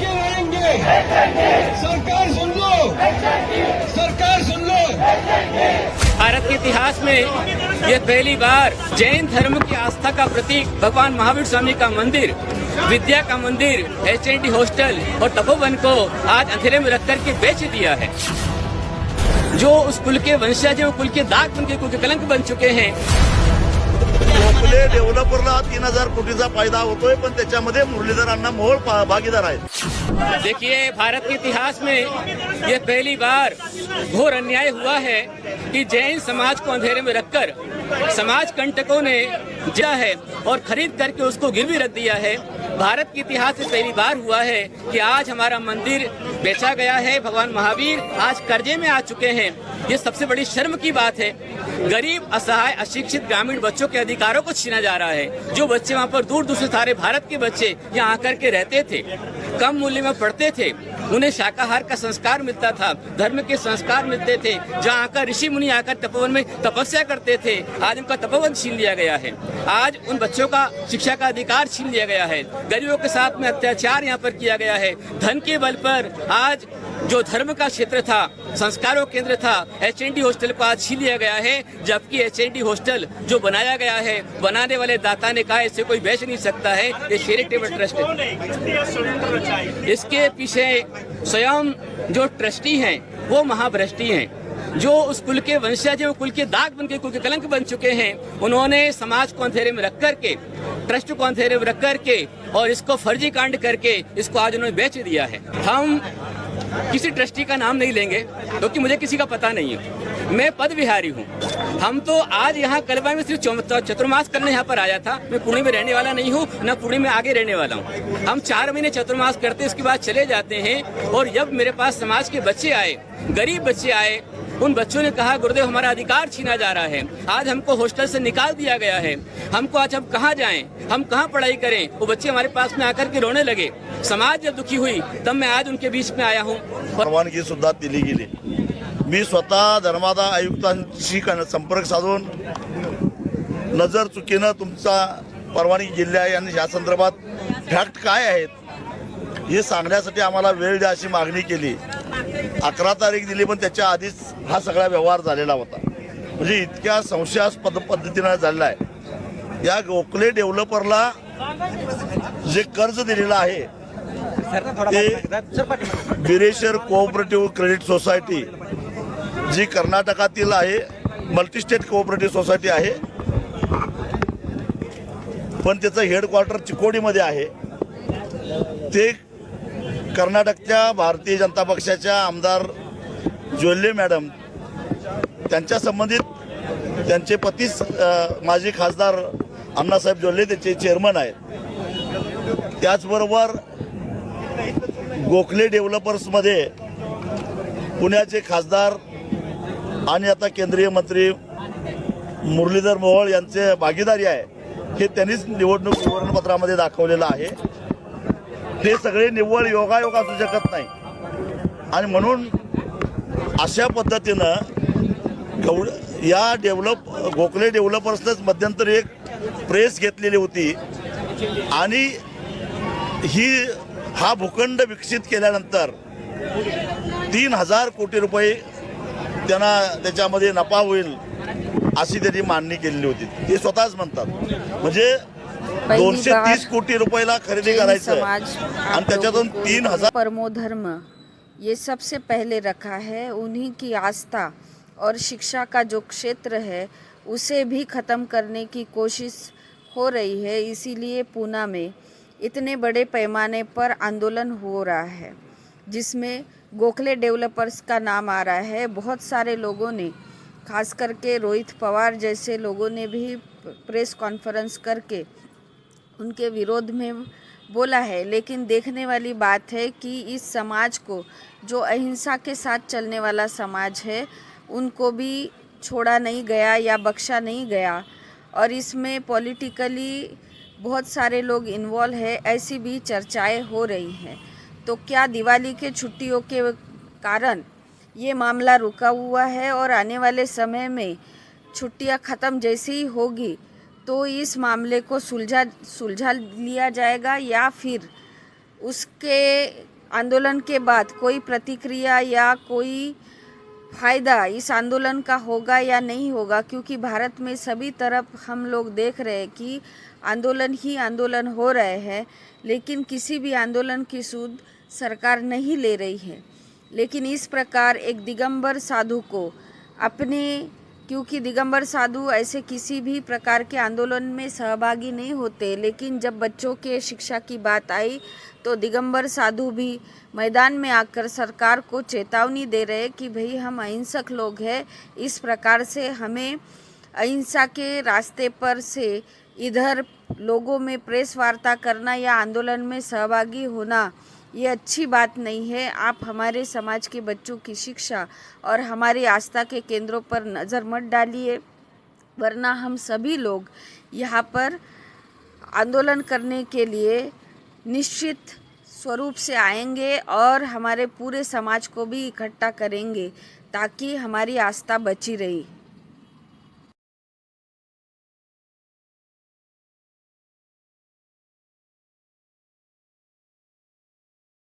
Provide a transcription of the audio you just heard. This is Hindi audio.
लेके रहेंगे। सरकार सुन लो, सरकार सुन लो। भारत के इतिहास में ये पहली बार जैन धर्म की आस्था का प्रतीक भगवान महावीर स्वामी का मंदिर, विद्या का मंदिर, एचएनडी हॉस्टल और तपोवन को आज अंधेरे में रख करके बेच दिया है। जो उस कुल के वंशज हैं वो कुल के दाग बन के कुल के कलंक बन चुके हैं। गोखले डेव्हलपरला 3000 कोटीचा फायदा होतोय, पण त्याच्यामध्ये मुरलीधर अण्णा मोहोळ भागीदार आहेत। देखिए, भारत के इतिहास में ये पहली बार घोर अन्याय हुआ है कि जैन समाज को अंधेरे में रखकर समाज कंटकों ने जिया है और खरीद करके उसको गिरवी रख दिया है। भारत के इतिहास में पहली बार हुआ है कि आज हमारा मंदिर बेचा गया है। भगवान महावीर आज कर्जे में आ चुके हैं। ये सबसे बड़ी शर्म की बात है। गरीब, असहाय, अशिक्षित ग्रामीण बच्चों के अधिकारों को छीना जा रहा है। जो बच्चे वहाँ पर दूर दूर से सारे भारत के बच्चे यहाँ आकर के रहते थे, कम मूल्य में पढ़ते थे, उन्हें शाकाहार का संस्कार मिलता था, धर्म के संस्कार मिलते थे, जहाँ आकर ऋषि मुनि आकर तपोवन में तपस्या करते थे, आज उनका तपोवन छीन लिया गया है। आज उन बच्चों का शिक्षा का अधिकार छीन लिया गया है। गरीबों के साथ में अत्याचार यहाँ पर किया गया है। धन के बल पर आज जो धर्म का क्षेत्र था, संस्कारों केंद्र था, एचएनडी हॉस्टल को आज छीन लिया गया है। जबकि एचएनडी हॉस्टल जो बनाया गया है, बनाने वाले दाता ने कहा इसे कोई बेच नहीं सकता है, ये चैरिटेबल ट्रस्ट है। इसके पीछे स्वयं जो ट्रस्टी हैं वो महाभ्रष्टी हैं। जो उस कुल के वंशज हैं वो कुल के दाग बन के कुल के कलंक बन चुके हैं। उन्होंने समाज को अंधेरे में रख करके, ट्रस्ट को अंधेरे में रख करके और इसको फर्जी कांड करके इसको आज उन्होंने बेच दिया है। हम किसी ट्रस्टी का नाम नहीं लेंगे क्योंकि मुझे किसी का पता नहीं है। मैं पद विहारी हूँ। हम तो आज यहाँ कलवा में सिर्फ चतुर्मास करने यहाँ पर आया था। मैं पुणे में रहने वाला नहीं हूँ, न पुणे में आगे रहने वाला हूँ। हम 4 महीने चतुर्मास करते, उसके बाद चले जाते हैं। और जब मेरे पास समाज के बच्चे आए, गरीब बच्चे आए, उन बच्चों ने कहा गुरुदेव हमारा अधिकार छीना जा रहा है, आज हमको हॉस्टल से निकाल दिया गया है, हमको आज हम कहाँ जाएं, हम कहाँ पढ़ाई करें। वो बच्चे हमारे पास में आकर के रोने लगे। समाज जब दुखी हुई तब मैं आज उनके बीच में आया हूँ। परवानगी सुद्धा दिली गेली। मी स्वतः धर्मादाय आयुक्तांशी संपर्क साधून नजर चुकीनं तुमचा परवानगी दिली आहे आणि या संदर्भात फॅक्ट काय आहेत हे सांगण्यासाठी आम्हाला वेळ द्या अशी मागणी केली। 11 तारीख दिली, पण त्याच्या आधीच हा सगळा व्यवहार झालेला होता। म्हणजे इतक्या संशयास्पद पद्धतीने झालेला आहे। या गोखले डेव्हलपरला जे कर्ज दिलेलं आहे ते बिरेश्वर कोऑपरेटिव्ह क्रेडिट सोसायटी जी कर्नाटकातील आहे, मल्टीस्टेट कोऑपरेटिव्ह सोसायटी आहे, पण त्याचं हेडक्वार्टर चिकोडीमध्ये आहे। ते कर्नाटकच्या भारतीय जनता पक्षाच्या आमदार जोल्ले मॅडम त्यांच्या संबंधित त्यांचे पतीच माजी खासदार अण्णासाहेब जोल्ले त्याचे चेअरमन आहेत। त्याचबरोबर गोखले डेव्हलपर्समध्ये पुण्याचे खासदार आणि आता केंद्रीय मंत्री मुरलीधर मोहोळ यांचे भागीदारी आहे, हे त्यांनीच निवडणूक विवरणपत्रामध्ये दाखवलेलं आहे। हे सगळे निव्वळ योगायोग असू शकत नाही आणि म्हणून अशा पद्धतीनं या गोखले डेव्हलपर्सनेच मध्यंतरी एक प्रेस घेतलेली होती आणि हा भूखंड विकसित केल्यानंतर 3000 कोटी रुपये त्यांना त्याच्यामध्ये नफा होईल अशी त्यांनी मांडणी केलेली होती। ते स्वतःच म्हणतात। म्हणजे 230 कोटी रुपयाला खरेदी करायचं आणि त्याच्यातून 3000 परमो धर्म ये सबसे पहले रखा है। उन्हीं की आस्था और शिक्षा का जो क्षेत्र है उसे भी ख़त्म करने की कोशिश हो रही है। इसीलिए पूना में इतने बड़े पैमाने पर आंदोलन हो रहा है, जिसमें गोखले डेवलपर्स का नाम आ रहा है। बहुत सारे लोगों ने, खास करके रोहित पवार जैसे लोगों ने भी प्रेस कॉन्फ्रेंस करके उनके विरोध में बोला है। लेकिन देखने वाली बात है कि इस समाज को, जो अहिंसा के साथ चलने वाला समाज है, उनको भी छोड़ा नहीं गया या बख्शा नहीं गया। और इसमें पॉलिटिकली बहुत सारे लोग इन्वॉल्व है, ऐसी भी चर्चाएं हो रही हैं। तो क्या दिवाली के छुट्टियों के कारण ये मामला रुका हुआ है और आने वाले समय में छुट्टियां ख़त्म जैसे ही होगी तो इस मामले को सुलझा लिया जाएगा, या फिर उसके आंदोलन के बाद कोई प्रतिक्रिया या कोई फायदा इस आंदोलन का होगा या नहीं होगा, क्योंकि भारत में सभी तरफ हम लोग देख रहे हैं कि आंदोलन ही आंदोलन हो रहे हैं, लेकिन किसी भी आंदोलन की सूद सरकार नहीं ले रही है। लेकिन इस प्रकार एक दिगंबर साधु को अपने, क्योंकि दिगंबर साधु ऐसे किसी भी प्रकार के आंदोलन में सहभागी नहीं होते, लेकिन जब बच्चों के शिक्षा की बात आई तो दिगंबर साधु भी मैदान में आकर सरकार को चेतावनी दे रहे कि भाई हम अहिंसक लोग हैं, इस प्रकार से हमें अहिंसा के रास्ते पर से इधर लोगों में प्रेस वार्ता करना या आंदोलन में सहभागी होना ये अच्छी बात नहीं है। आप हमारे समाज के बच्चों की शिक्षा और हमारी आस्था के केंद्रों पर नज़र मत डालिए, वरना हम सभी लोग यहाँ पर आंदोलन करने के लिए निश्चित स्वरूप से आएंगे और हमारे पूरे समाज को भी इकट्ठा करेंगे ताकि हमारी आस्था बची रही।